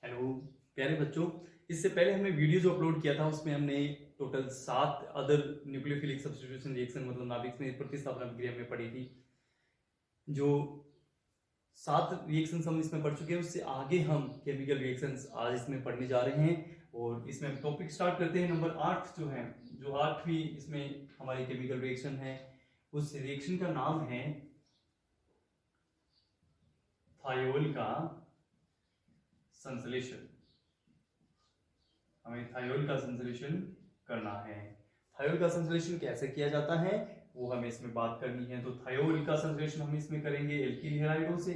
Hello प्यारे बच्चों, इससे पहले हमने वीडियो जो अपलोड किया था उसमें हमने total 7 other nucleophilic substitution reaction मतलब नाभिक में प्रतिस्थापन अभिक्रिया में पढ़ी थी। जो 7 रिएक्शंस हम इसमें पढ़ चुके हैं, उससे आगे हम केमिकल रिएक्शंस आज इसमें पढ़ने जा रहे हैं। और इसमें टॉपिक स्टार्ट करते हैं नंबर 8 जो है, जो 8वीं इसमें हमारी केमिकल रिएक्शन है। उस रिएक्शन का नाम है थायोल का संश्लेषण। हमें थायोल का संश्लेषण करना है। थायोल का संश्लेषण कैसे किया जाता है वो हमें इसमें बात करनी है। तो थायोल का संश्लेषण हम इसमें करेंगे एल्किल हैलाइडों से।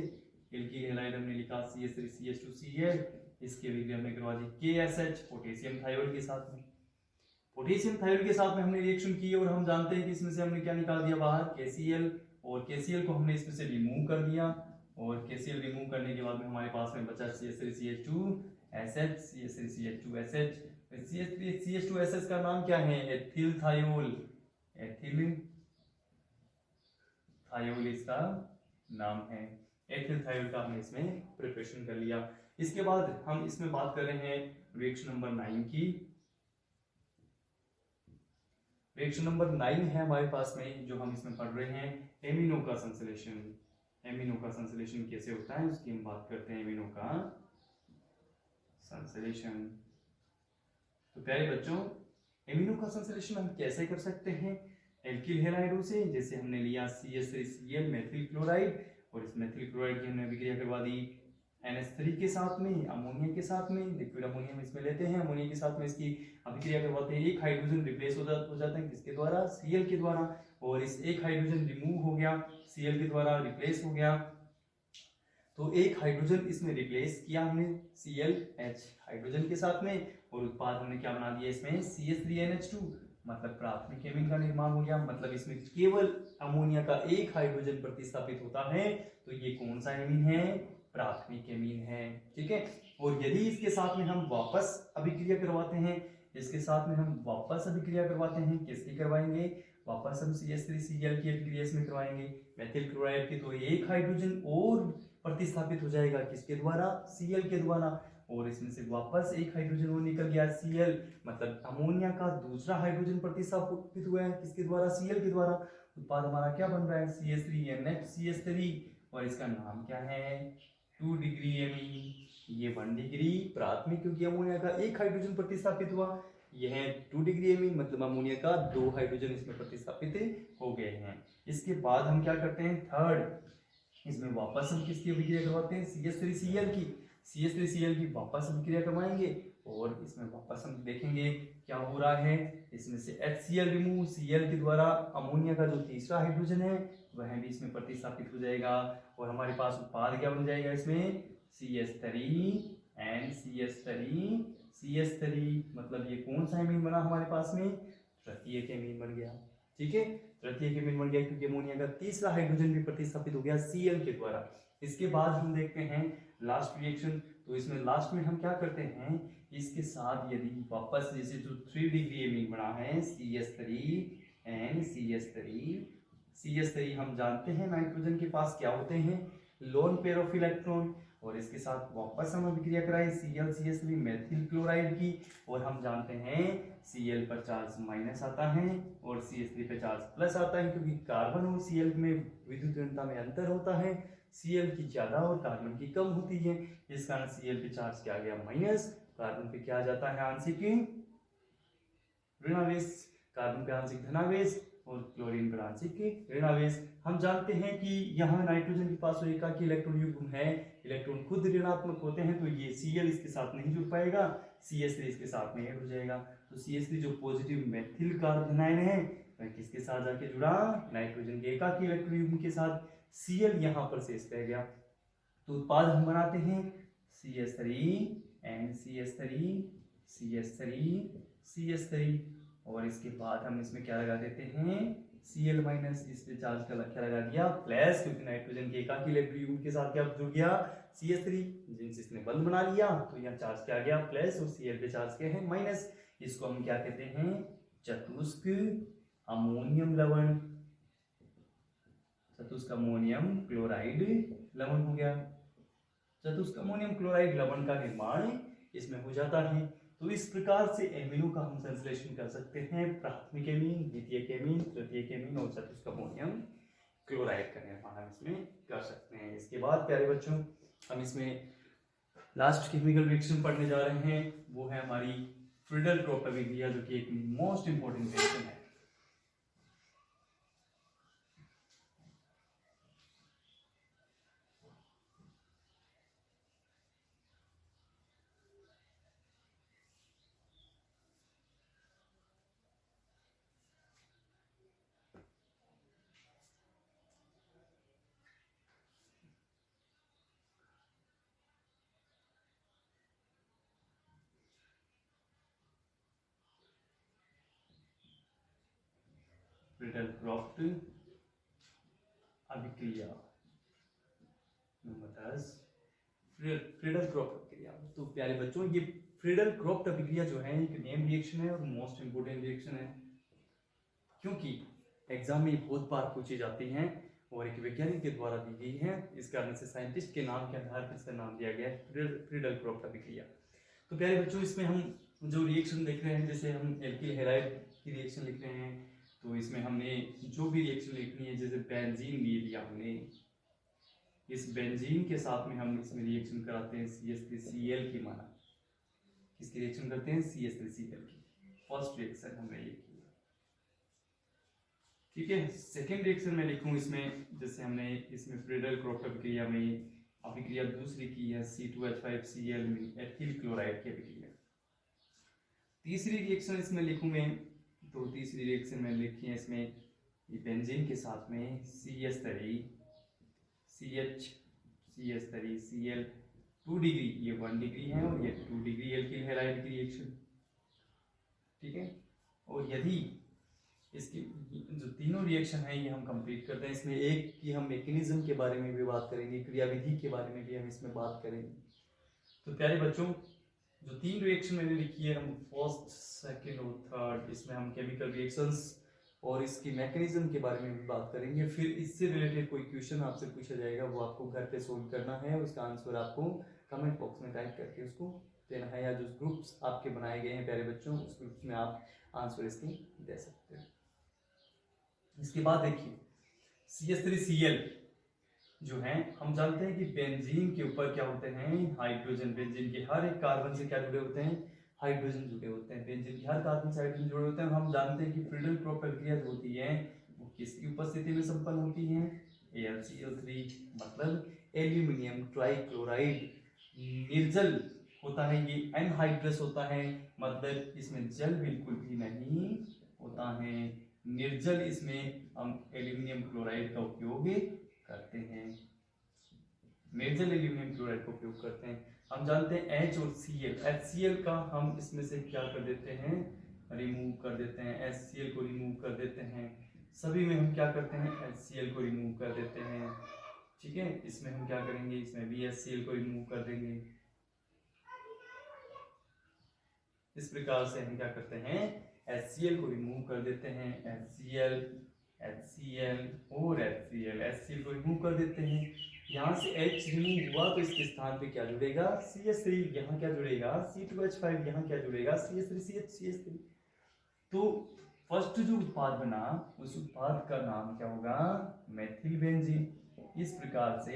एल्किल हैलाइड हमने लिखा CH3CH2Cl, इसके लिए हमने करवा दी KSH पोटेशियम थायोल के साथ में। पोटेशियम थायोल के साथ में हमने रिएक्शन की और हम जानते हैं कि इसमें से हमने क्या निकाल दिया बाहर, KCl, और KCl को हमने इसमें से रिमूव कर दिया। और KCl रिमूव करने के बाद में हमारे पास में बचा CH3CH2SH, CH3CH2SH। CH2SH का नाम क्या है? Ethyl thiol. एथिल थायोल इसका नाम है। एथिल थायोल का हमने इसमें प्रिपरेशन कर लिया। इसके बाद हम इसमें बात कर रहे हैं रिएक्शन नंबर 9 की। रिएक्शन नंबर 9 है हमारे पास में, जो हम इसमें पढ़ रहे हैं एमिनो का संश्लेषण। एमिनो का संश्लेषण कैसे होता है उसकी हम बात करते हैं। एमिनो का संश्लेषण, तो प्यारे बच्चों एमिनो का संश्लेषण हम कैसे कर सकते हैं? एल्किल हैलाइडों से, जैसे हमने लिया CH3Cl मेथिल क्लोराइड, और इस मेथिल क्लोराइड की हमने अभिक्रिया करवा दी NH3 के साथ में, अमोनिया के साथ में, लिक्विड अमोनियम इसमें लेते हैं, अमोनिया के साथ में इसकी अभिक्रिया करवाते हैं। एक हाइड्रोजन रिप्लेस हो जाता है किसके द्वारा? Cl के द्वारा। और इस एक हाइड्रोजन रिमूव हो गया, Cl के द्वारा रिप्लेस हो गया। तो एक हाइड्रोजन इसमें रिप्लेस किया हमने ClH हाइड्रोजन के साथ में, और उत्पाद हमने क्या बना दिया इसमें CH3NH2, मतलब प्राथमिक एमीन का निर्माण हो गया। मतलब इसमें केवल अमोनिया का एक हाइड्रोजन प्रतिस्थापित होता है, तो ये कौन सा एमीन है? प्राथमिक एमीन है। ठीक है। और यदि इसके साथ में हम वापस अभिक्रिया करवाते हैं, इसके साथ में हम वापस अभिक्रिया करवाते हैं, किसकी करवाएंगे? वापस हम CH3Cl की अभिक्रिया इसमें करवाएंगे मेथिल क्लोराइड की। तो एक हाइड्रोजन और प्रतिस्थापित हो जाएगा किसके द्वारा? Cl के द्वारा। और इसमें से वापस एक हाइड्रोजन और निकल गया Cl, मतलब अमोनिया का दूसरा हाइड्रोजन प्रतिस्थापित हुआ है किसके द्वारा? Cl के द्वारा। उत्पाद हमारा क्या बन रहा है? CH3NH और इसका नाम क्या है? 2 डिग्री एमीन। ये 1 डिग्री प्राथमिक, क्योंकि अमोनिया का एक हाइड्रोजन प्रतिस्थापित हुआ। यह 2 डिग्री एमीन, मतलब अमोनिया का 2 हाइड्रोजन इसमें प्रतिस्थापित हो गए हैं। इसके बाद हम क्या करते हैं? थर्ड, इसमें वापस हम किसकी अभिक्रिया करवाते हैं? CH3Cl की। CH3Cl की वापस अभिक्रिया करवाएंगे, और इसमें वापस हम देखेंगे क्या हो रहा है। इसमें से HCl रिमूव, Cl के द्वारा अमोनिया का जो तीसरा हाइड्रोजन है वह भी इसमें प्रतिस्थापित हो जाएगा, और हमारे पास उत्पाद क्या बन जाएगा इसमें? CH3 मतलब ये कौन सा एमीन बना हमारे पास में? तृतीयक एमीन बन गया। ठीक है, तृतीयक एमीन बन गया, क्योंकि अमोनिया का तीसरा हाइड्रोजन भी प्रतिस्थापित हो गया Cl के द्वारा। इसके बाद हम देखते हैं लास्ट रिएक्शन। तो इसमें लास्ट में हम क्या करते हैं? इसके साथ यदि वापस जैसे जो 3 डिग्री एमीन बना है CH3 हम जानते हैं नाइट्रोजन के पास क्या होते हैं? Lone pair of electron. और इसके साथ वापस हम अभिक्रिया कराएं ClCH3 मेथिल क्लोराइड की, और हम जानते हैं Cl पर चार्ज माइनस आता है और CH3 पे चार्ज प्लस आता है, क्योंकि कार्बन और Cl में विद्युत ऋणता में अंतर होता है। Cl की ज्यादा और कार्बन की कम होती है, इस कारण Cl पे चार्ज क्या आ गया? माइनस। कार्बन पे क्या आ जाता है? आंशिक ऋणावेश। कार्बन पे आंशिक धनावेश और क्लोरीन पर आंशिक ऋणावेश। हम जानते हैं कि यहाँ नाइट्रोजन के पास एकाकी इलेक्ट्रॉन युग्म है, इलेक्ट्रॉन खुद ऋणात्मक होते हैं, तो ये Cl इसके साथ नहीं जुड़ पाएगा, CH3 इसके साथ में ऐड हो जाएगा। तो CH3 जो पॉजिटिव मेथिल कार्बोनाइन है वह किसके साथ जाके जुड़ा? नाइट्रोजन के एकाकी इलेक्ट्रॉन युग्म के साथ। Cl यहाँ पर शेष रह गया। तो उत्पाद हम बनाते हैं CH3 और इसके बाद हम इसमें क्या लगा देते हैं? Cl माइनस, इस पे चार्ज का क्या लगा दिया? प्लस, क्योंकि नाइट्रोजन के एकाकी इलेक्ट्रॉन युग्म के साथ क्या जुड़ गया? CH3, जिनसे इसने बंद बना लिया, तो यहाँ चार्ज क्या आ गया? प्लस, और Cl पे चार्ज क्या है? माइनस। इसको हम क्या कहते हैं? चतुष्क अमोनियम लवण, चतुष्क अमोनियम क्लोराइड लवण हो गया। चतुष्क अमोनियम क्लोराइड लवण का निर्माण इसमें हो जाता है। तो इस प्रकार से एमिनो का हम संश्लेषण कर सकते हैं। प्राथमिक एमीन, द्वितीयक एमीन, तृतीयक एमीन और चतुष्क अमोनियम क्लोराइड का निर्माण हम इसमें कर सकते हैं। इसके बाद प्यारे बच्चों हम इसमें लास्ट केमिकल रिएक्शन पढ़ने जा रहे हैं, वो है हमारी फ्रीडल-क्रोफ्ट अभिक्रिया, जो कि एक मोस्ट इंपोर्टेंट रिएक्शन है। फ्रीडल-क्रोफ्ट अभिक्रिया नंबर 10, फ्रीडल-क्रोफ्ट अभिक्रिया। तो प्यारे बच्चों ये फ्रीडल-क्रोफ्ट अभिक्रिया जो है एक नेम रिएक्शन है और मोस्ट इंपोर्टेंट रिएक्शन है, क्योंकि एग्जाम में बहुत बार पूछी जाती हैं और एक वैज्ञानिक के द्वारा दी गई है। इस कारण से साइंटिस्ट के नाम के आधार पर इसका नाम दिया गया है फ्रीडल-क्रोफ्ट अभिक्रिया। तो प्यारे बच्चों इसमें हम जो रिएक्शन देख रहे हैं, जैसे हम एल्किल हैलाइड की रिएक्शन लिख रहे हैं, तो इसमें हमने जो भी रिएक्शन लिखनी है, जैसे बेंजीन ले लिया हमने, इस बेंजीन के साथ में हम इसमें रिएक्शन कराते हैं CH3Cl की, माना किसकी रिएक्शन करते हैं, CH3Cl की। फर्स्ट रिएक्शन हमने ये की, ठीक है। सेकेंड रिएक्शन में लिखूं इसमें, जैसे हमने इसमें फ्रीडल-क्रोफ्ट अभिक्रिया में अभिक्रिया दूसरी की है C2H5Cl में एथिल क्लोराइड की अभिक्रिया। तीसरी रिएक्शन इसमें लिखूं मैं, तो तीसरी रिएक्शन में लिखी है इसमें ये बेंजीन के साथ में CH3Cl 2 डिग्री, ये 1 डिग्री है और ये 2 डिग्री एल्किल हैलाइड की रिएक्शन, ठीक है। और यदि इसकी जो तीनों रिएक्शन है ये हम कंप्लीट करते हैं, इसमें एक की हम मैकेनिज्म के बारे में भी बात करेंगे, क्रियाविधि के बारे में भी हम इसमें बात करेंगे। तो प्यारे बच्चों जो 3 रिएक्शन मैंने लिखी है, हम फर्स्ट, सेकंड और थर्ड, इसमें हम केमिकल रिएक्शंस और इसकी मैकेनिज्म के बारे में भी बात करेंगे। फिर इससे रिलेटेड कोई क्वेश्चन आपसे पूछा जाएगा, वो आपको घर पे सोल्व करना है, उसका आंसर आपको कमेंट बॉक्स में टाइप करके उसको देना है, या जो ग्रुप्स आपके बनाए गए हैं प्यारे बच्चों, उस ग्रुप्स में आप आंसर इसके दे सकते हैं। इसके बाद देखिए CH3Cl जो है, हम जानते हैं कि बेंजीन के ऊपर क्या होते हैं, हाइड्रोजन। बेंजीन के हर एक कार्बन से क्या जुड़े होते हैं, हाइड्रोजन जुड़े होते हैं। बेंजीन के हर कार्बन से हाइड्रोजन जुड़े होते हैं। हम जानते हैं कि फ्रीडल-क्रोफ्ट प्रक्रिया जो होती है वो किसकी उपस्थिति में संपन्न होती है, AlCl3, मतलब एल्यूमिनियम ट्राइक्लोराइड निर्जल होता है, ये एनहाइड्रस होता है, मतलब इसमें जल बिल्कुल भी नहीं होता है, निर्जल इसमें हम एल्यूमिनियम क्लोराइड का उपयोग करते हैं, निर्जल एल्यूमिनियम क्लोराइड का उपयोग करते हैं। हम जानते हैं H और Cl, HCl का हम इसमें से क्या कर देते हैं, रिमूव कर देते हैं, HCl को रिमूव कर देते हैं। सभी में हम क्या करते हैं, HCl को रिमूव कर देते हैं, ठीक है। इसमें हम क्या करेंगे, इसमें भी HCl को रिमूव कर देंगे। इस प्रकार से हम क्या करते हैं, HCl को रिमूव कर देते हैं, HCl और HCl को रिमूव कर देते हैं। यहाँ से H रिमूव हुआ तो इसके स्थान पे क्या जुड़ेगा, CH3, यहाँ क्या जुड़ेगा, C2H5, यहाँ क्या जुड़ेगा, CH3CH3। तो फर्स्ट जो उत्पाद बना उस उत्पाद का नाम क्या होगा, मेथिल बेंजीन। इस प्रकार से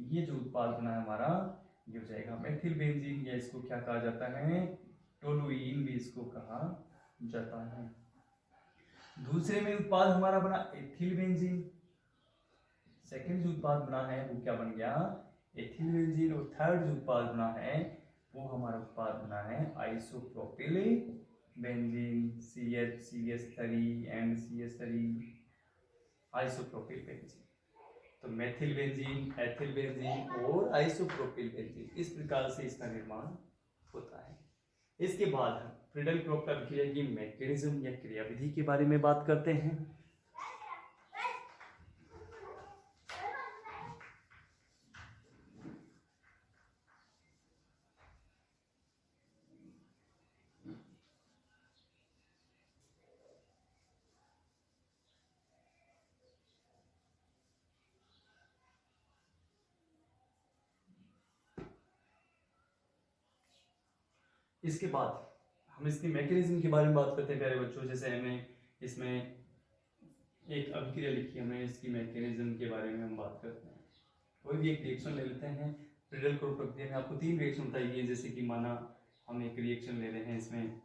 ये जो उत्पाद बना है हमारा, ये हो जाएगा मेथिल बेंजीन, या इसको क्या कहा जाता है, टोलुइन भी इसको कहा जाता है। दूसरे में उत्पाद हमारा बना एथिल बेंजीन। सेकंड जो उत्पाद बना है वो क्या बन गया, एथिल बेंजीन। और थर्ड जो उत्पाद बना है वो हमारा उत्पाद बना है isopropyl benzene, CH3 and CH3, isopropyl benzene. तो मेथिल बेंजीन, एथिल बेंजीन और आइसोप्रोपिल बेंजीन, इस प्रकार से इसका निर्माण होता है। इसके बाद हम फ्रीडल-क्रोफ्ट अभिक्रिया की मैकेनिज्म या क्रियाविधि के बारे में बात करते हैं। इसके बाद हम इसके मैकेनिज्म के बारे में बात करते हैं प्यारे बच्चों। जैसे हमें इसमें एक अभिक्रिया लिखी, हमें इसकी मैकेनिज्म के बारे में हम बात करते हैं। कोई भी एक रिएक्शन ले लेते हैं। प्रीडेल-क्रोग प्रक्रिया में आपको 3 रिएक्शन बताई गई है। जैसे कि माना हम एक रिएक्शन ले रहे हैं, इसमें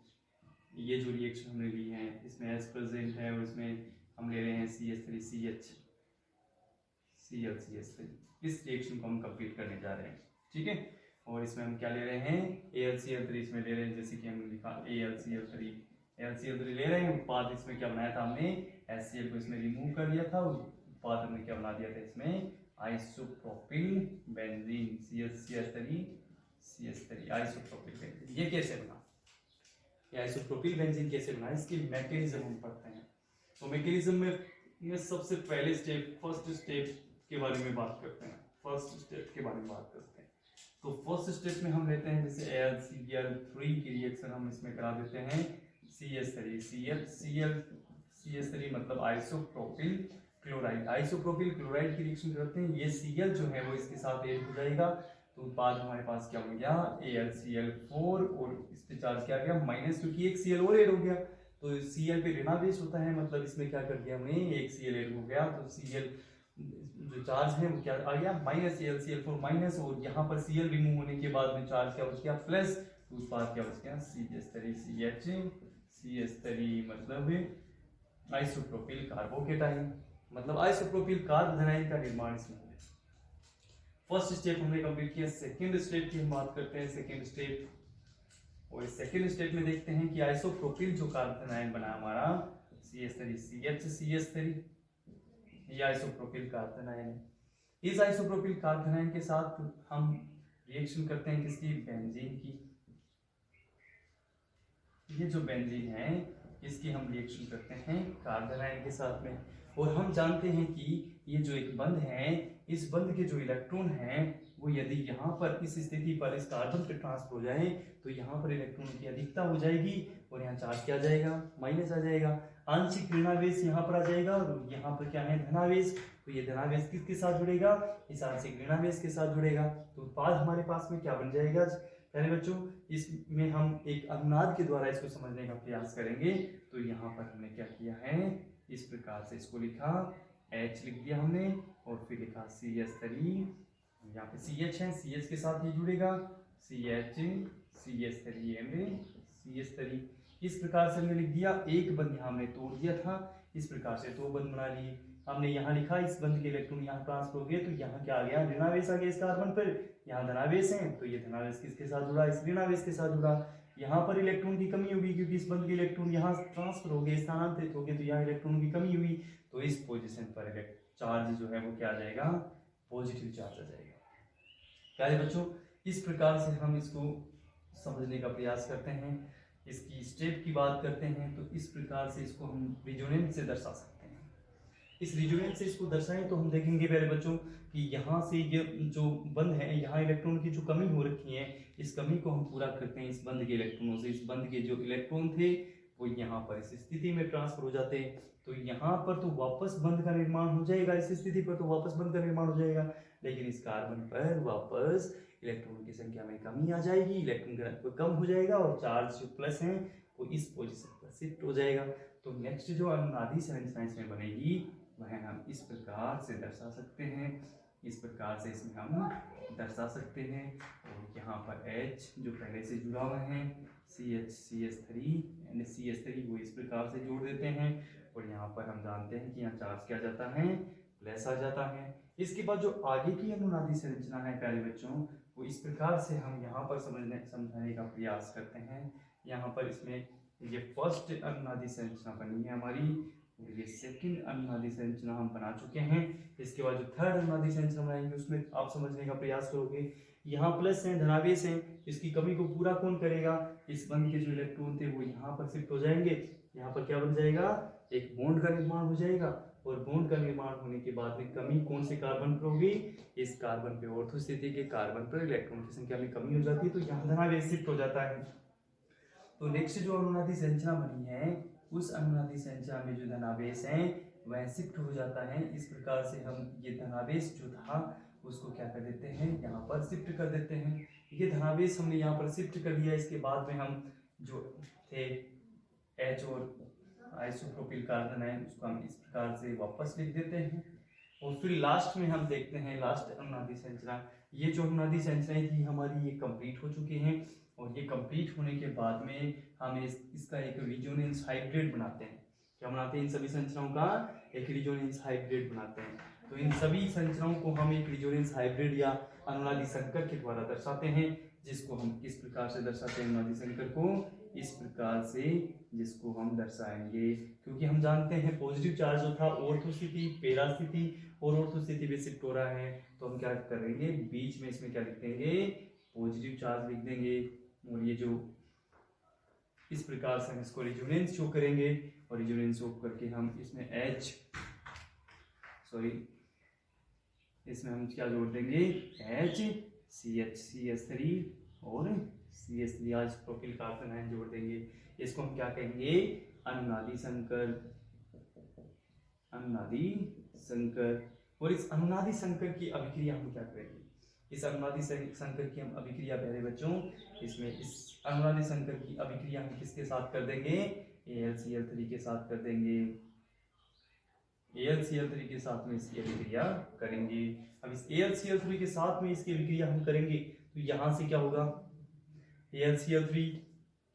ये जो रिएक्शन हमने ली है इसमें एस प्रेजेंट है और इसमें हम ले रहे हैं CH3CH ClCH3। इस रिएक्शन को हम कंप्लीट करने जा रहे हैं, ठीक है। और इसमें हम क्या ले रहे हैं, AlCl3 इसमें ले रहे हैं। जैसे कि हमने लिखा AlCl3 ले रहे हैं। उत्पाद इसमें क्या बनाया था हमने, HCl को इसमें रिमूव कर दिया था। उत्पाद हमने क्या बना दिया था इसमें, isopropyl benzene CH3 isopropyl benzene. ये कैसे बना, ये आइसोप्रोपिल बेंजीन कैसे बना, इसकी मैकेनिज्म हम पढ़ते हैं। तो मैकेनिज्म में सबसे पहले स्टेप, फर्स्ट स्टेप के बारे में बात करते हैं। फर्स्ट स्टेप के बारे में बात करते हैं। तो फर्स्ट स्टेप में हम लेते हैं जैसे AlCl3 की रिएक्शन हम इसमें करा देते हैं CH3 मतलब आइसोप्रोपिल क्लोराइड। आइसोप्रोपिल क्लोराइड की रिएक्शन करते हैं, ये Cl जो है वो इसके साथ ऐड हो जाएगा। तो उत्पाद हमारे पास क्या हो गया, AlCl4 और इस पे चार्ज क्या गया माइनस, क्योंकि एक Cl और ऐड हो गया। तो Cl पे ऋणावेश होता है, मतलब इसमें क्या कर दिया हमने, एक Cl ऐड हो गया। तो Cl जो चार्ज है वो क्या आ गया माइनस, AlCl4 माइनस, और यहाँ पर Cl रिमूव होने के बाद में चार्ज क्या बच गया प्लस। तो उत्पाद क्या बच गया CH3 मतलब आइसोप्रोपिल कार्बोकेटाइन, मतलब आइसोप्रोपिल कार्बोनाइन का निर्माण इसमें हो गया। फर्स्ट स्टेप हमने कंप्लीट किया। सेकंड स्टेप की हम बात करते हैं। सेकंड स्टेप, और सेकंड स्टेप में देखते हैं कि आइसोप्रोपिल जो कार्बोनाइन बना हमारा CH3 ये आइसोप्रोपिल कार्बोनाइन है। इस आइसोप्रोपिल कार्बोनाइन के साथ हम रिएक्शन करते हैं किसकी, बेंजीन की। ये जो बेंजीन है इसकी हम रिएक्शन करते हैं कार्बोनाइन के साथ में। और हम जानते हैं कि ये जो एक बंध है, इस बंध के जो इलेक्ट्रॉन हैं वो यदि यहाँ पर इस स्थिति पर इस कार्बन पे ट्रांसफर हो जाए तो यहाँ पर इलेक्ट्रॉन की अधिकता हो जाएगी और यहाँ चार्ज क्या आ जाएगा, माइनस आ जाएगा। आंशिक ऋणावेश यहाँ पर आ जाएगा और यहाँ पर क्या है, धनावेश। तो ये धनावेश किसके साथ जुड़ेगा, इस आंशिक ऋणावेश के साथ जुड़ेगा। तो उत्पाद हमारे पास में क्या बन जाएगा प्यारे बच्चों, इसमें हम एक अनुनाद के द्वारा इसको समझने का प्रयास करेंगे। तो यहाँ पर हमने क्या किया है, इस प्रकार से इसको लिखा, H लिख दिया हमने और फिर लिखा CH3। यहाँ पे CH है, CH के साथ ये जुड़ेगा CH3 इस प्रकार से हमने लिख दिया। एक बंध यहाँ हमने तोड़ दिया था, इस प्रकार से 2 बंध बना लिए हमने। यहाँ लिखा इस बंध के इलेक्ट्रॉन यहाँ ट्रांसफर हो गए तो यहाँ क्या आ गया, ऋणावेश आ गया इस कार्बन पर। यहाँ धनावेश है तो ये धनावेश किसके साथ जुड़ा, इस ऋणावेश के साथ जुड़ा। यहाँ पर इलेक्ट्रॉन की कमी होगी क्योंकि इस बंध के इलेक्ट्रॉन यहाँ ट्रांसफर हो गए, स्थानांतरित हो गए, तो यहाँ इलेक्ट्रॉन की कमी हुई। तो इस पोजीशन पर चार्ज जो है वो क्या आ जाएगा, पॉजिटिव चार्ज आ जाएगा। प्यारे बच्चों, इस प्रकार से हम इसको समझने का प्रयास करते हैं। इसकी स्टेप की बात करते हैं तो इस प्रकार से इसको हम रिजोनेंस से दर्शा सकते हैं। इस रिजोनेंस से इसको दर्शाएं तो हम देखेंगे प्यारे बच्चों कि यहाँ से ये जो बंध है, यहाँ इलेक्ट्रॉन की जो कमी हो रखी है, इस कमी को हम पूरा करते हैं इस बंध के इलेक्ट्रॉनों से। इस बंध के जो इलेक्ट्रॉन थे वो यहाँ पर इस स्थिति में ट्रांसफर हो जाते हैं। तो यहाँ पर तो वापस बंध का निर्माण हो जाएगा, इस स्थिति पर तो वापस बंध का निर्माण हो जाएगा, लेकिन इस कार्बन पर वापस इलेक्ट्रॉन की संख्या में कमी आ जाएगी, इलेक्ट्रॉन घनत्व कम हो जाएगा और चार्ज जो प्लस है वो इस पोजीशन पर शिफ्ट हो जाएगा। तो नेक्स्ट जो अनुनादी संरचना इसमें बनेगी वह हम इस प्रकार से दर्शा सकते हैं। इस प्रकार से इसमें हम दर्शा सकते हैं। और यहाँ पर H जो पहले से जुड़ा हुआ है CH3 वो इस प्रकार से जोड़ देते हैं। और यहाँ पर हम जानते हैं कि यहाँ चार्ज क्या जाता है, प्लस आ जाता है। इसके बाद जो आगे की अनुनादी संरचना है प्यारे बच्चों, वो इस प्रकार से हम यहाँ पर समझाने का प्रयास करते हैं। यहाँ पर इसमें ये फर्स्ट अनुनादी संरचना बनी है हमारी, और ये सेकंड अनुनादी संरचना हम बना चुके हैं। इसके बाद जो थर्ड अनुनादी संरचना बनाएंगे उसमें आप समझने का प्रयास करोगे। यहाँ प्लस है, धनावेश है, इसकी कमी को पूरा कौन करेगा, इस बंध के जो इलेक्ट्रॉन थे वो यहाँ पर शिफ्ट हो जाएंगे। यहाँ पर क्या बन जाएगा, एक बॉन्ड का निर्माण हो जाएगा। और बॉन्ड का निर्माण होने के बाद में कमी कौन से कार्बन पर होगी, इस कार्बन पे ऑर्थो स्थिति के कार्बन पर इलेक्ट्रॉन की संख्या में कमी हो जाती है, तो यहाँ धनावेश शिफ्ट हो जाता है। तो नेक्स्ट जो अनुनादी संरचना बनी है उस अनुनादी संरचना में जो धनावेश है वह शिफ्ट हो जाता है। इस प्रकार से हम ये धनावेश जो था उसको क्या कर देते हैं, यहाँ पर शिफ्ट कर देते हैं। ये धनावेश हमने यहाँ पर शिफ्ट कर दिया। इसके बाद में हम जो थे H और आइसोप्रोपिल कार्बन आयन उसको हम इस प्रकार से वापस लिख देते हैं। और फिर लास्ट में हम देखते हैं लास्ट अनुनादी संरचना। ये जो अनुनादी संरचनाएं थी हमारी ये कंप्लीट हो चुकी हैं और ये कंप्लीट होने के बाद में हम इसका एक रिजोनेंस हाइब्रिड बनाते हैं। क्या बनाते हैं? इन सभी संरचनाओं का एक रिजोनेंस हाइब्रिड बनाते हैं। तो इन सभी संरचनाओं को हम एक रिजोनेंस हाइब्रिड या अनुनादी संकर के द्वारा दर्शाते हैं, जिसको हम किस प्रकार से दर्शाते हैं? अनुनादी संकर को इस प्रकार से जिसको हम दर्शाएंगे, क्योंकि हम जानते हैं पॉजिटिव चार्ज जो था ऑर्थो स्थिति, पैरा स्थिति और ऑर्थो स्थिति में शिफ्ट हो रहा है, तो हम क्या करेंगे? बीच में इसमें क्या लिख देंगे? पॉजिटिव चार्ज लिख देंगे। और ये जो इस प्रकार से हम इसको रिजोनेंस शो करेंगे और रिजोनेंस शो करके हम इसमें इसमें हम क्या जोड़ देंगे? HCH3 और CH3 आइसोप्रोपिल कार्बन आयन जोड़ देंगे। इसको हम क्या कहेंगे? अनुनादी संकर। अनुनादी संकर। और इस अनुनादी संकर की अभिक्रिया हम क्या करेंगे? इस अनुनादी संकर की हम अभिक्रिया प्यारे बच्चों, इसमें इस अनुनादी संकर की अभिक्रिया हम किसके साथ कर देंगे? AlCl3 के साथ कर देंगे। AlCl3 के साथ में इसकी अभिक्रिया करेंगे। अब इस AlCl3 के साथ में इसकी अभिक्रिया हम करेंगे तो यहां से क्या होगा? AlCl3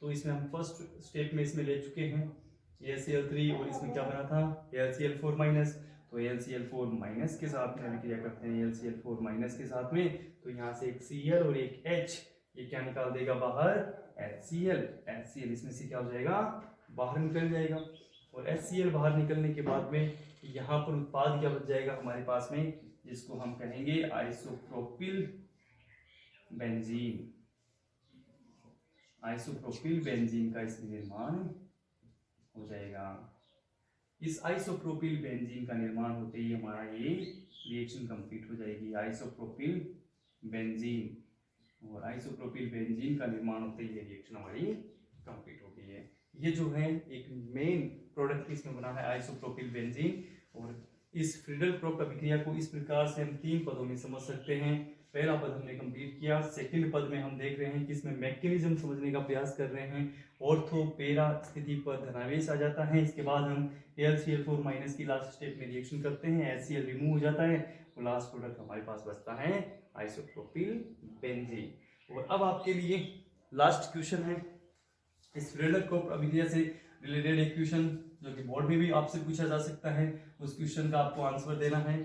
तो इसमें हम फर्स्ट स्टेप में इसमें ले चुके हैं AlCl3 और इसमें क्या बना था? AlCl4-। तो AlCl4- के साथ में अभिक्रिया करते हैं AlCl4- के साथ में, तो यहाँ से एक Cl और एक H, ये क्या निकाल देगा बाहर? HCl इसमें से क्या हो जाएगा? बाहर निकल जाएगा। और HCl बाहर निकलने के बाद में यहाँ पर उत्पाद क्या बच जाएगा हमारे पास में, जिसको हम कहेंगे आइसोप्रोपिल बेंजीन। आइसोप्रोपिल बेंजीन का इसमें निर्माण हो जाएगा। इस आइसोप्रोपिल बेंजीन का निर्माण होते ही हमारा ये रिएक्शन कंप्लीट हो जाएगी। आइसोप्रोपिल बेंजीन और आइसोप्रोपिल बेंजीन का निर्माण होते ही ये रिएक्शन हमारी कंप्लीट हो गई है। ये जो है एक मेन प्रोडक्ट इसमें बना है आइसोप्रोपिल बेंजीन। और इस फ्रीडल प्रोप अभिक्रिया को इस प्रकार से हम 3 पदों में समझ सकते हैं। पहला पद हमने कंप्लीट किया। सेकंड पद में हम देख रहे हैं कि इसमें मैकेनिज्म समझने का प्रयास कर रहे हैं। ऑर्थो पैरा स्थिति पर धनावेश आ जाता है। इसके बाद हम AlCl4- की लास्ट स्टेप में रिएक्शन करते हैं, HCl रिमूव हो जाता है और लास्ट प्रोडक्ट हमारे पास बचता है आइसोप्रोपिल बेंजीन। और अब आपके लिए लास्ट क्वेश्चन है इस फ्रीडल प्रोप अभिक्रिया से रिलेटेड एक क्वेश्चन जो कि बोर्ड में भी आपसे पूछा जा सकता है। उस क्वेश्चन का आपको आंसर देना है।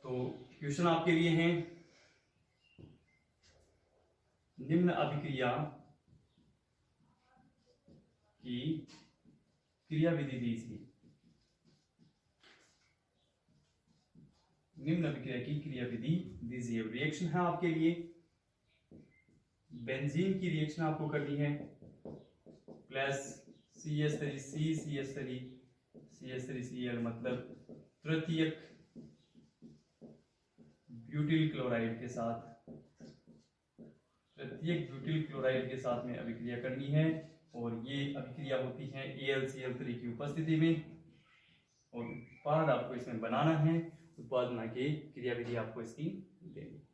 तो क्वेश्चन आपके लिए है, निम्न अभिक्रिया की क्रियाविधि दीजिए। निम्न अभिक्रिया की क्रियाविधि दीजिए। रिएक्शन है आपके लिए, बेंजीन की रिएक्शन आपको करनी है प्लस CH3C CH3Cl मतलब तृतीयक ब्यूटिल क्लोराइड के साथ, प्रत्येक ब्यूटिल क्लोराइड के साथ में अभिक्रिया करनी है। और ये अभिक्रिया होती है AlCl3 की उपस्थिति में। और उत्पाद आपको इसमें बनाना है, उत्पाद बना के क्रियाविधि आपको इसकी देनी है।